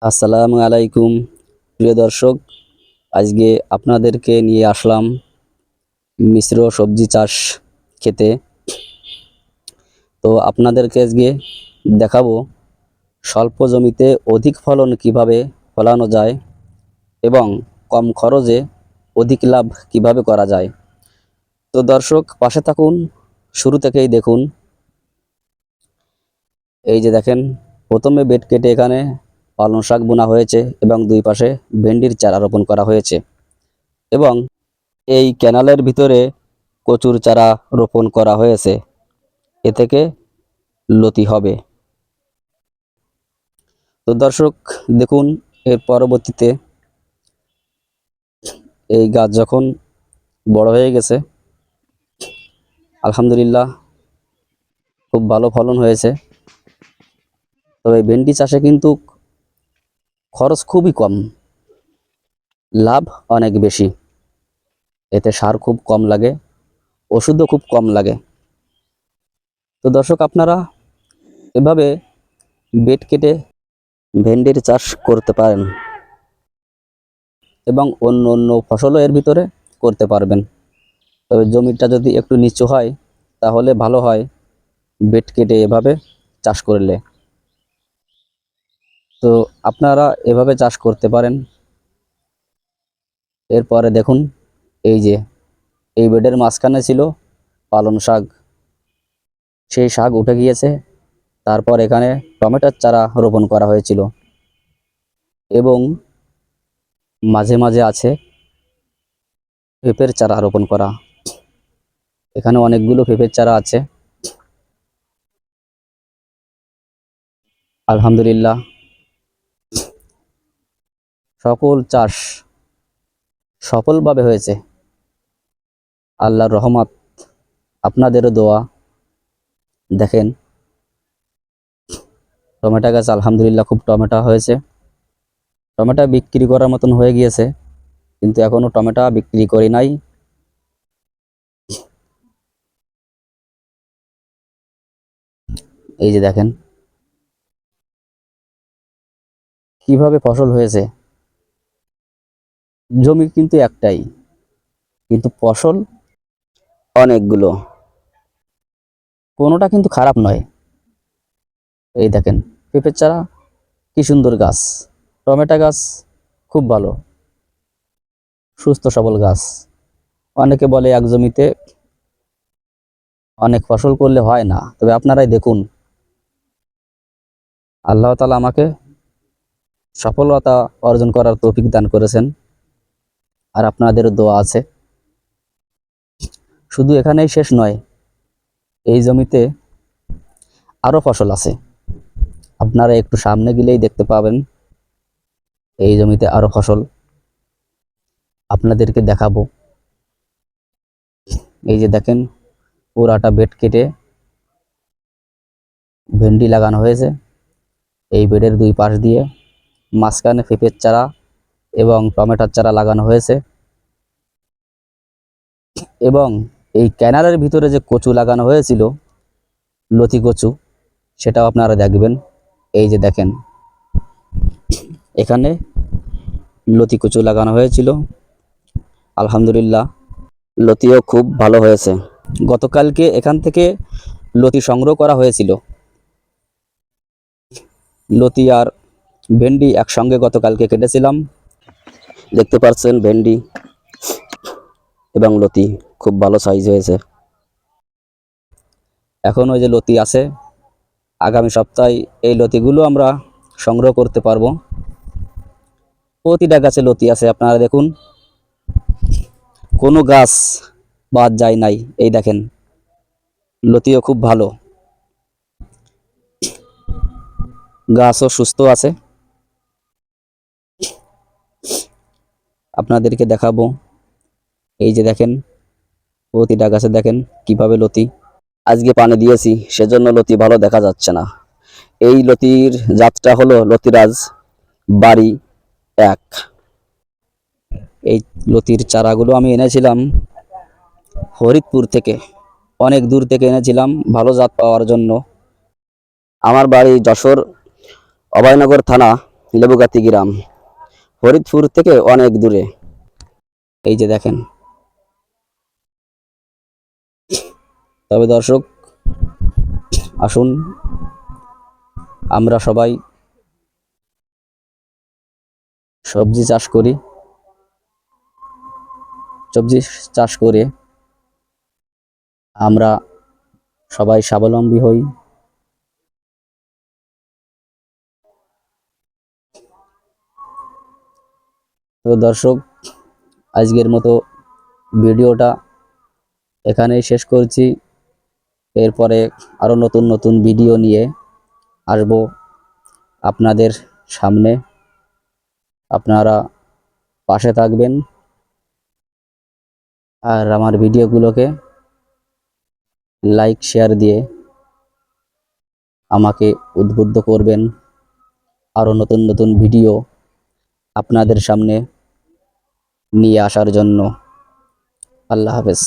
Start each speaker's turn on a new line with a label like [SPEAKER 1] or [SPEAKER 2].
[SPEAKER 1] আসসালামু আলাইকুম প্রিয় দর্শক। আজকে আপনাদেরকে নিয়ে আসলাম মিশ্র সবজি চাষ খেতে। তো আপনাদেরকে আজকে দেখাবো স্বল্প জমিতে অধিক ফলন কিভাবে ফলানো যায় এবং কম খরচে অধিক লাভ কিভাবে করা যায়। তো দর্শক পাশে থাকুন, শুরু থেকেই দেখুন। এই যে দেখেন, প্রথমে বেড কেটে এখানে পালং শাক বোনা হয়েছে এবং দুই পাশে ভেন্ডির চারা রোপণ করা হয়েছে এবং এই ক্যানালের ভিতরে কচুর চারা রোপণ করা হয়েছে। এ থেকে লতি হবে। তো দর্শক দেখুন, এর পরবর্তীতে এই গাছ যখন বড় হয়ে গেছে, আলহামদুলিল্লাহ খুব ভালো ফলন হয়েছে। তবে ভেন্ডি চাষে কিন্তু খরচ খুবই কম, লাভ অনেক বেশি। এতে সার খুব কম লাগে, ওষুধও খুব কম লাগে। তো দর্শক আপনারা এভাবে বেড কেটে ভেন্ডির চাষ করতে পারেন এবং অন্য অন্য ফসলও এর ভিতরে করতে পারবেন। তবে জমিটা যদি একটু নিচু হয় তাহলে ভালো হয় বেড কেটে এভাবে চাষ করলে। তো আপনারা এভাবে চাষ করতে পারেন। এরপরে দেখুন, এই যে এই বেডের মাঝখানে ছিল পালং শাক, সেই শাক উঠে গিয়েছে। তারপর এখানে টমেটোর চারা রোপণ করা হয়েছিল এবং মাঝে মাঝে আছে পেঁপের চারা রোপণ করা। এখানে অনেকগুলো পেঁপের চারা আছে। আলহামদুলিল্লাহ সকল চাষ সফলভাবে হয়েছে। আল্লাহর রহমত, আপনাদেরও দোয়া। দেখেন টমেটো গাছ আলহামদুলিল্লাহ খুব টমেটো হয়েছে। টমেটো বিক্রি করার মতন হয়ে গিয়েছে, কিন্তু এখনো টমেটো বিক্রি করি নাই। এই যে দেখেন কিভাবে ফসল হয়েছে। জমি কিন্তু একটাই, কিন্তু ফসল অনেকগুলো। কোনোটা কিন্তু খারাপ নয়। এই দেখেন পেঁপের চারা, কি সুন্দর গাছ। টমেটো গাছ খুব ভালো, সুস্থ সবল গাছ। অনেকে বলে এক জমিতে অনেক ফসল করলে হয় না, তবে আপনারাই দেখুন আল্লাহ তাআলা আমাকে সফলতা অর্জন করার তৌফিক দান করেছেন, আর আপনাদেরও দোয়া আছে। শুধু এখানেই শেষ নয়, এই জমিতে আরো ফসল আছে। আপনারা একটু সামনে গেলেই দেখতে পাবেন এই জমিতে আরো ফসল, আপনাদেরকে দেখাবো। এই যে দেখেন পুরাটা বেড কেটে ভেন্ডি লাগানো হয়েছে। এই বেডের দুই পাশ দিয়ে মাঝখানে পেঁপের চারা এবং টমেটোর চারা লাগানো হয়েছে এবং এই ক্যানালের ভিতরে যে কচু লাগানো হয়েছিল, লতি কচু, সেটাও আপনারা দেখবেন। এই যে দেখেন এখানে লতি কচু লাগানো হয়েছিল। আলহামদুলিল্লাহ লতিও খুব ভালো হয়েছে। গতকালকে এখান থেকে লতি সংগ্রহ করা হয়েছিল। লতি আর ভেন্ডি একসঙ্গে গতকালকে কেটেছিলাম। দেখতে পাচ্ছেন ভেন্ডি এবং লতি খুব ভালো সাইজ হয়েছে। এখন ওই যে লতি আছে, আগামী সপ্তাহে এই লতিগুলো আমরা সংগ্রহ করতে পারবো। প্রতিটা গাছে লতি আছে, আপনারা দেখুন কোনো গাছ বাদ যায় নাই। এই দেখেন লতিও খুব ভালো, গাছও সুস্থ আছে। আপনাদেরকে দেখাবো। এই যে দেখেন প্রতিটা গাছে দেখেন কিভাবে লতি। আজকে পানি দিয়েছি সেজন্য লতি ভালো দেখা যাচ্ছে না। এই লতির জাতটা হলো লতিরাজ বাড়ি 1। এই লতির চারাগুলো আমি এনেছিলাম ফরিদপুর থেকে, অনেক দূর থেকে এনেছিলাম ভালো জাত পাওয়ার জন্য। আমার বাড়ি যশোর অভয়নগর থানা লেবুগাতি গ্রাম, ফরিদপুর থেকে অনেক দূরে। এই যে দেখেন। তবে দর্শক, আসুন আমরা সবাই সবজি চাষ করি। সবজি চাষ করে আমরা সবাই স্বাবলম্বী হই। তো দর্শক, আজকের মতো ভিডিওটা এখানেই শেষ করছি। এরপরে আরো নতুন নতুন ভিডিও নিয়ে আসব আপনাদের সামনে। আপনারা পাশে থাকবেন আর আমার ভিডিওগুলোকে লাইক শেয়ার দিয়ে আমাকে উদ্বুদ্ধ করবেন আরো নতুন নতুন ভিডিও আপনাদের সামনে নিয়ে আসার জন্য। আল্লাহ হাফেজ।